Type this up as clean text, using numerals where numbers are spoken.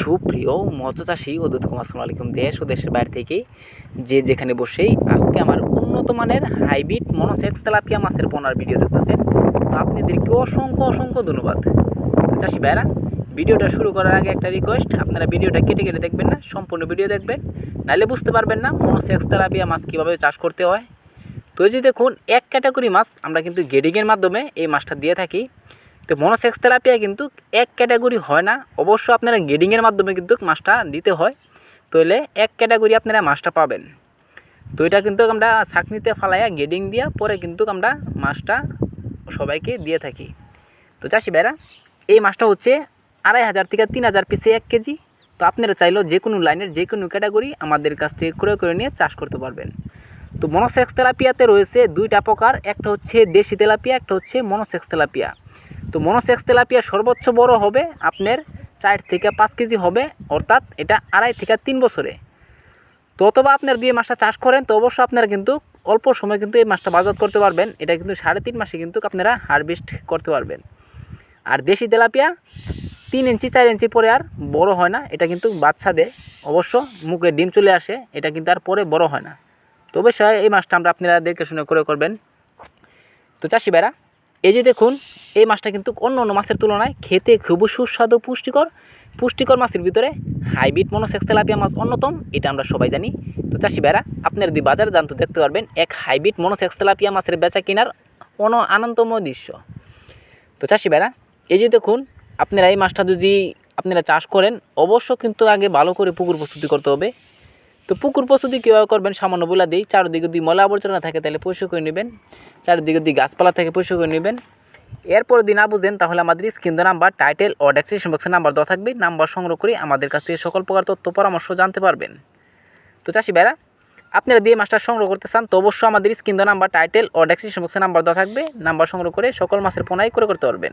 সুপ্রিয় মৎস্যচাষী ও দর্শক আসসালামু আলাইকুম। দেশ ও দেশের বাইরে থেকে যে যেখানে বসেই আজকে আমার উন্নত মানের হাইব্রিড মনোসেক্স তেলাপিয়া মাছের পোনার ভিডিও দেখতেছেন, তো আপনাদেরকে অসংখ্য ধন্যবাদ। তো চাষি ভাইরা, ভিডিওটা শুরু করার আগে একটা রিকোয়েস্ট, আপনারা ভিডিওটা কেটে কেটে দেখবেন না, সম্পূর্ণ ভিডিও দেখবেন, নাহলে বুঝতে পারবেন না মনোসেক্স তেলাপিয়া মাছ কীভাবে চাষ করতে হয়। তো এই যে দেখুন, এক ক্যাটাগরি মাছ আমরা কিন্তু গেডিংয়ের মাধ্যমে এই মাছটা দিয়ে থাকি। তো মনোসেক্স তেলাপিয়া কিন্তু এক ক্যাটাগরি হয় না, অবশ্য আপনারা গেডিংয়ের মাধ্যমে কিন্তু মাছটা দিতে হয়, তাহলে এক ক্যাটাগরি আপনারা মাছটা পাবেন। তো এটা কিন্তু আমরা ছাঁকনিতে ফালাইয়া গেডিং দিয়া পরে কিন্তু আমরা মাছটা সবাইকে দিয়ে থাকি। তো চাষি ভাইরা, এই মাছটা হচ্ছে 2500 থেকে 3000 পিসে 1 কেজি। তো আপনারা চাইলেও যে কোনো লাইনের যে কোনো ক্যাটাগরি আমাদের কাছ থেকে ক্রয় করে নিয়ে চাষ করতে পারবেন। তো মনোসেক্স তেলাপিয়াতে রয়েছে দুইটা প্রকার, একটা হচ্ছে দেশি তেলাপিয়া, একটা হচ্ছে মনোসেক্স তেলাপিয়া। তো মনোসেক্স তেলাপিয়া সর্বোচ্চ বড় হবে আপনার 4 থেকে 5 কেজি হবে, অর্থাৎ এটা 2.5 থেকে 3 বছরে। তো অথবা আপনার দিয়ে মাছটা চাষ করেন, তো অবশ্যই আপনারা কিন্তু অল্প সময় কিন্তু এই মাছটা বাজার করতে পারবেন। এটা কিন্তু 3.5 মাসে কিন্তু আপনারা হারভেস্ট করতে পারবেন। আর দেশি তেলাপিয়া 3 ইঞ্চি 4 ইঞ্চি পরে আর বড় হয় না, এটা কিন্তু বাচ্চা দেয়, অবশ্য মুখে ডিম চলে আসে, এটা কিন্তু আর পরে বড় হয় না। তো অবশ্যই এই মাছটা আমরা আপনারা দেখে শুনে করে করবেন। তো চাষি ভাইরা, এই যে দেখুন, এই মাছটা কিন্তু অন্য মাছের তুলনায় খেতে খুবই সুস্বাদু পুষ্টিকর মাছের ভিতরে হাইব্রিড মনোসেক্স তেলাপিয়া মাছ অন্যতম, এটা আমরা সবাই জানি। তো চাষি ভাইরা, আপনারা যদি বাজারে জানতে দেখতে পারবেন এক হাইব্রিড মনোসেক্স তেলাপিয়া মাছের বেচা কেনার আনন্দময় দৃশ্য। তো চাষি ভাইরা, এই যে দেখুন, আপনারা এই মাছটা যদি আপনারা চাষ করেন, অবশ্য কিন্তু আগে ভালো করে পুকুর প্রস্তুতি করতে হবে। তো পুকুর প্রস্তুতি কীভাবে করবেন সামান্য বলে দিই। চারদিকে যদি ময়লা আবর্জনা থাকে তাহলে পরিষ্কার করে নেবেন, চারদিকে যদি গাছপালা থাকে পরিষ্কার করে নেবেন। এরপর যদি না বুঝেন তাহলে আমাদের স্ক্রিন নাম্বার, টাইটেল ও ডেসক্রিপশন বক্সে নাম্বার দেওয়া থাকবে, নাম্বার সংগ্রহ করে আমাদের কাছ থেকে সকল প্রকার তথ্য পরামর্শ জানতে পারবেন। তো চাষি ভাইরা, আপনারা দিয়ে মাছটা সংগ্রহ করতে চান, তো অবশ্যই আমাদের স্ক্রিন নাম্বার, টাইটেল ও ডেসক্রিপশন বক্সে নাম্বার দেওয়া থাকবে, নাম্বার সংগ্রহ করে সকল মাছের পোনাই করে করতে পারবেন।